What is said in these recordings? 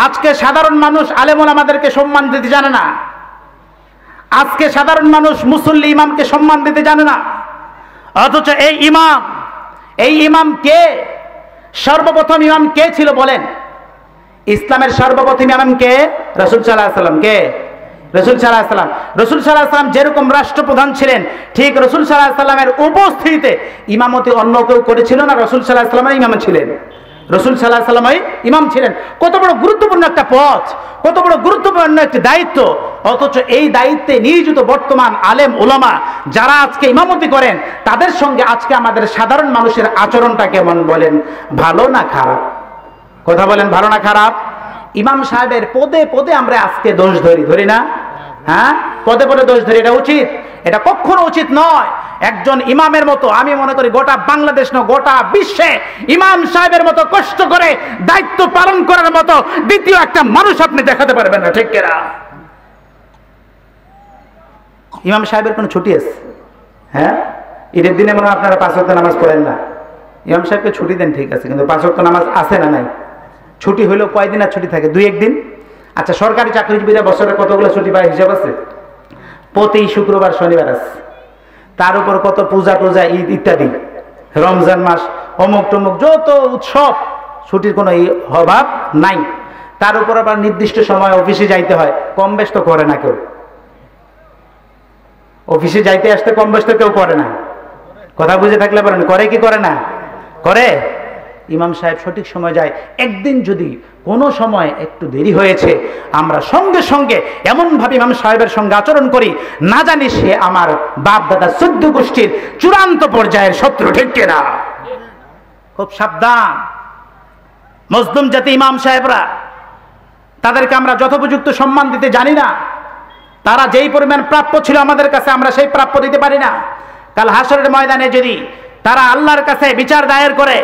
আজকে সাধারণ মানুষ আলেম ওলামাদেরকে সম্মান দিতে জানে না। আজকে সাধারণ মানুষ মুসল্লি ইমামকে সম্মান দিতে জানে না। অথচ এই ইমাম কে? সর্বপ্রথম ইমাম কে ছিল বলেন? ইসলামের সর্বপ্রথম ইমাম কে? রাসূল সাল্লাল্লাহু আলাইহি ওয়াসাল্লাম। কে? রাসূল সাল্লাল্লাহু আলাইহি ওয়াসাল্লাম। রাসূল সাল্লাল্লাহু আলাইহি ওয়াসাল্লাম যেরকম রাষ্ট্রপ্রধান ছিলেন, ঠিক রাসূল সাল্লাল্লাহু আলাইহি ওয়াসাল্লামের উপস্থিতিতে ইমামতি অন্য কেউ করেছিল না, রাসূল সাল্লাল্লাহু আলাইহি ওয়াসাল্লাম ইমাম ছিলেন। রাসূল সাল্লাল্লাহু আলাইহি ওয়াসাল্লাম ইমাম ছিলেন। কত বড় গুরুত্বপূর্ণ একটা পদ, কত বড় গুরুত্বপূর্ণ একটি দায়িত্ব। অথচ এই দায়িত্বে নিয়োজিত বর্তমান আলেম ওলামা যারা আজকে ইমামতি করেন, তাদের সঙ্গে আজকে আমাদের সাধারণ মানুষের আচরণটা কেমন বলেন? ভালো না খারাপ? কথা বলেন, ভালো না খারাপ? ইমাম সাহেবের পদে পদে আমরা আজকে দোষ ধরি না? হ্যাঁ, পদে পদে দোষ ধরি। এটা উচিত? এটা কখনো উচিত নয়। একজন ইমামের মতো, আমি মনে করি গোটা বাংলাদেশ না, গোটা বিশ্বে ইমাম সাহেবের মতো কষ্ট করে দায়িত্ব পালন করার মতো দ্বিতীয় একটা মানুষ আপনি দেখাতে পারবেন না, ঠিক কিনা? ইমাম সাহেবের কোনো ছুটি আছে? হ্যাঁ, ঈদের দিনে মনে হয় আপনারা 5 ওয়াক্ত নামাজ পড়েন না। ইমাম সাহেবকে ছুটি দেন, ঠিক আছে, কিন্তু 5 ওয়াক্ত নামাজ আছে না নাই? ছুটি হইলেও কয়দিন আর ছুটি থাকে? 2-1 দিন। আচ্ছা, সরকারি চাকরিজীবীরা বছরে কতগুলো ছুটি পায় হিসাব আছে? প্রতি শুক্রবার শনিবার আছে। তার উপর কত পূজা টুজা, ঈদ ইত্যাদি, রমজান মাস, অমুক টমুক যত উৎসব, ছুটির কোনো অভাব নাই। তার উপর আবার নির্দিষ্ট সময় অফিসে যাইতে হয়। কম বেশ তো করে না কেউ। অফিসে যাইতে আসতে কম বেশ তো কেউ করে না। কথা বুঝে থাকলে বলেন, করে কি করে না? করে। ইমাম সাহেব সঠিক সময় যায়। একদিন যদি কোনো সময় একটু দেরি হয়েছে, আমরা সঙ্গে সঙ্গে এমনভাবে ইমাম সাহেবের সঙ্গে আচরণ করি, না জানি সে আমার বাপ দাদা 14 গোষ্ঠীর চূড়ান্ত পর্যায়ের শত্রু, ঠিক কিনা? খুব সাবধান। মজলুম জাতি ইমাম সাহেবরা, তাদেরকে আমরা যথোপযুক্ত সম্মান দিতে জানি না। তারা যেই পরিমাণ প্রাপ্য ছিল আমাদের কাছে, আমরা সেই প্রাপ্য দিতে পারি না। কাল হাসরের ময়দানে যদি তারা আল্লাহর কাছে বিচার দায়ের করে,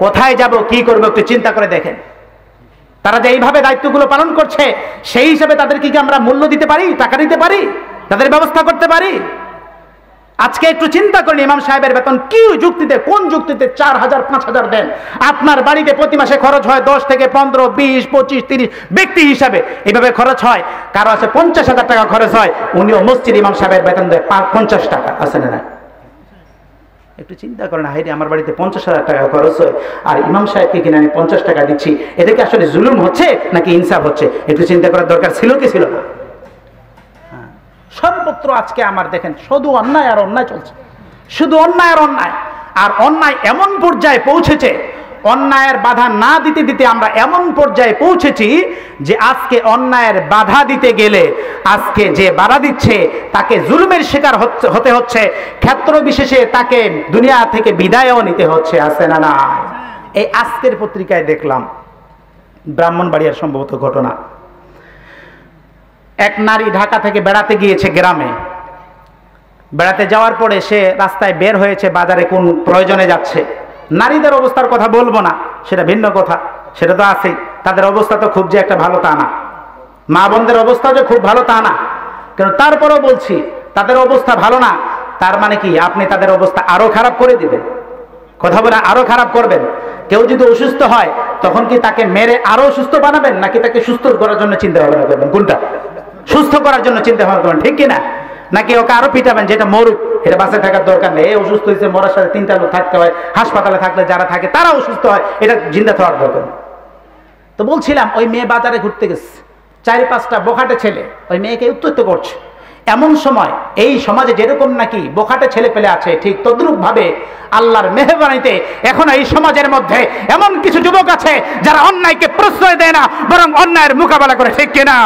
কোথায় যাব, কি করবো, একটু চিন্তা করে দেখেন। তারা যে এইভাবে দায়িত্বগুলো পালন করছে, সেই হিসাবে তাদেরকে কি আমরা মূল্য দিতে পারি, টাকা দিতে পারি, তাদের ব্যবস্থা করতে পারি? আজকে একটু চিন্তা করেন, ইমাম সাহেবের বেতন কি যুক্তিতে, কোন যুক্তিতে 4,000 5,000 দেন? আপনার বাড়িতে প্রতি মাসে খরচ হয় 10 থেকে 15, 20, 25, 30 ব্যক্তি হিসাবে এইভাবে খরচ হয়। কারো আছে 50,000 টাকা খরচ হয়, উনিও মসজিদ ইমাম সাহেবের বেতন দেয় 50 টাকা, আছে না? একটু চিন্তা করেন, হাইরে আমার বাড়িতে 50,000 টাকা খরচ হয়, আর ইমাম সাহেবকে কিনে আমি 50 টাকা দিচ্ছি, এটা কি আসলে জুলুম হচ্ছে নাকি ইনসাফ হচ্ছে? একটু চিন্তা করার দরকার ছিল কি ছিল না? সর্বত্র আজকে আমার দেখেন শুধু অন্যায় আর অন্যায় চলছে, শুধু অন্যায় আর অন্যায়। আর অন্যায় এমন পর্যায়ে পৌঁছেছে, অন্যায়ের বাধা না দিতে দিতে আমরা এমন পর্যায়ে পৌঁছেছি যে আজকে অন্যায়ের বাধা দিতে গেলে আজকে যে বাধা দিচ্ছে তাকে জুলুমের শিকার হতে হচ্ছে, ক্ষেত্র বিশেষে তাকে দুনিয়া থেকে বিদায়ও নিতে হচ্ছে, আছে না? না। এই আজকের পত্রিকায় দেখলাম ব্রাহ্মণবাড়িয়ার সম্ভবত ঘটনা। এক নারী ঢাকা থেকে বেড়াতে গিয়েছে গ্রামে। বেড়াতে যাওয়ার পরে সে রাস্তায় বের হয়েছে, বাজারে কোন প্রয়োজনে যাচ্ছে। নারীদের অবস্থার কথা বলবো না, সেটা ভিন্ন কথা, সেটা তো আছেই। তাদের অবস্থা তো খুব যে একটা ভালো তা না, মা বোনদের অবস্থা যে খুব ভালো তা না। কিন্তু তারপরেও বলছি, তাদের অবস্থা ভালো না তার মানে কি আপনি তাদের অবস্থা আরো খারাপ করে দিবেন? কথা বলে আরো খারাপ করবেন? কেউ যদি অসুস্থ হয় তখন কি তাকে মেরে আরো সুস্থ বানাবেন, নাকি তাকে সুস্থ করার জন্য চিন্তা ভাবনা করবেন? কোনটা? সুস্থ করার জন্য চিন্তা ভাবনা করবেন, ঠিক কিনা? নাকি ওকে আরো পিটাবেন, যেটা মরুক, এটা বাঁচে থাকার দরকার নেই, অসুস্থ হয়েছে, মরার সাথে 3টা লোক থাকতে হয়, হাসপাতালে থাকলে যারা থাকে তারা অসুস্থ হয়, এটা জিন্দা থাকার দরকার। তো বলছিলাম, ওই মেয়ে বাজারে ঘুরতে গেছে, 4-5টা বোখাটে ছেলে ওই মেয়েকে উত্ত্যক্ত করছে। এমন সময় এই সমাজে যেরকম নাকি বোখাটে ছেলে পেলে আছে, ঠিক তদ্রুপ ভাবে আল্লাহর মেহেরবানিতে এখন এই সমাজের মধ্যে এমন কিছু যুবক আছে যারা অন্যায়কে প্রশ্রয় দেয় না, বরং অন্যায়ের মোকাবেলা করে, ঠিক কিনা?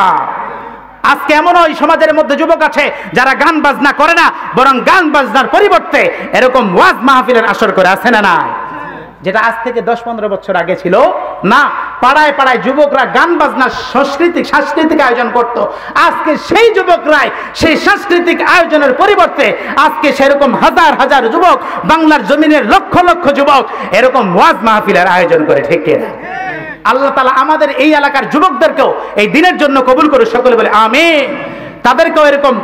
আজকে এমন ওই সমাজের মধ্যে যুবক আছে যারা গান বাজনা করে না, বরং গান বাজনার পরিবর্তে এরকম ওয়াজ মাহফিলের আসর করে, আছে না? না। যেটা আজ থেকে 10-15 বছর আগে ছিল না। পাড়ায় পাড়ায় যুবকরা গান বাজনার সাংস্কৃতিক আয়োজন করত। আজকে সেই যুবকরাই সেই সাংস্কৃতিক আয়োজনের পরিবর্তে আজকে সেরকম হাজার হাজার যুবক, বাংলার জমিনের লক্ষ লক্ষ যুবক এরকম ওয়াজ মাহফিলের আয়োজন করে, ঠিক কিনা? আল্লাহ তাআলা আমাদের এই এলাকার যুবকদেরকেও এই দিনের জন্য কবুল করে, সকলে বলে আমিন। তাদেরকেও এরকম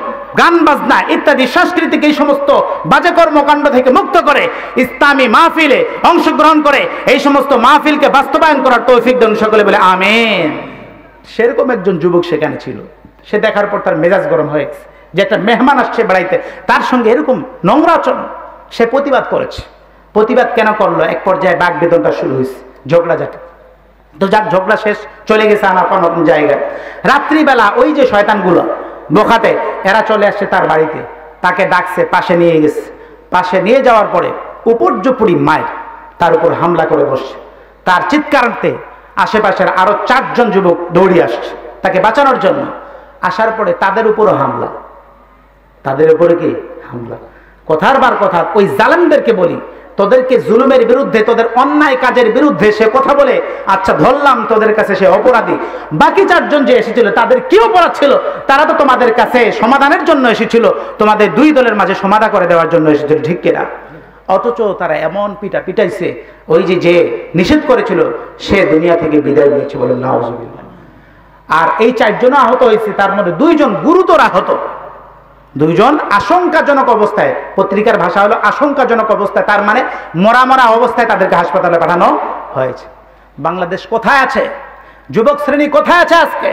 গান বাজনা ইত্যাদি সাংস্কৃতিক এই সমস্ত বাজে কর্মকাণ্ড থেকে মুক্ত করে ইসলামী মাহফিলে অংশগ্রহণ করে এই সমস্ত মাহফিলকে বাস্তবায়ন করার তৌফিক দেন, সকলে বলে আমিন। সেরকম একজন যুবক সেখানে ছিল। সে দেখার পর তার মেজাজ গরম হয়ে গেছে যে একটা মেহমান আসছে বেড়াইতে, তার সঙ্গে এরকম নোংরা আচরণ। সে প্রতিবাদ করেছে। প্রতিবাদ কেন করলো? এক পর্যায়ে বাক বেদনটা শুরু হয়েছে, ঝগড়াঝাটি। তো যাক, ঝগড়া শেষ, চলে গেছে নতুন জায়গায়। রাত্রিবেলা ওই যে শয়তানগুলো বোখাতে, এরা চলে আসছে তার বাড়িতে, তাকে ডাকছে, পাশে নিয়ে গেছে। পাশে নিয়ে যাওয়ার পরে উপর্যুপুরি মায়ের তার উপর হামলা করে বসছে। তার চিৎকারতে আশেপাশের আরো 4 জন যুবক দৌড়িয়ে আসছে তাকে বাঁচানোর জন্য। আসার পরে তাদের উপরও হামলা। তাদের উপরে কি হামলা? কথার বার কথা, ওই জালেমদেরকে বলি, তোদেরকে জুলুমের বিরুদ্ধে, তোদের অন্যায় কাজের বিরুদ্ধে সে কথা বলে, আচ্ছা ধরলাম তোদের কাছে সে অপরাধী। বাকি 4 জন যে এসেছিল তাদের কি অপরাধ ছিল? তারা তো তোমাদের কাছে সমাধানের জন্য এসেছিল, তোমাদের 2 দলের মাঝে সমাধা করে দেওয়ার জন্য এসেছিল, ঠিক কিনা? অথচ তারা এমন পিটাইছে, ওই যে নিষেধ করেছিল সে দুনিয়া থেকে বিদায় নিয়েছে, বলে নাউজুবিল্লাহ। আর এই 4 জন আহত হয়েছে, তার মধ্যে 2 জন গুরুতর আহত। 2 জন আশঙ্কাজনক অবস্থায়, পত্রিকার ভাষা হলো আশঙ্কাজনক অবস্থায়, তার মানে মরা অবস্থায় তাদেরকে হাসপাতালে পাঠানো হয়েছে। বাংলাদেশ কোথায় আছে? যুবক শ্রেণী কোথায় আছে আজকে?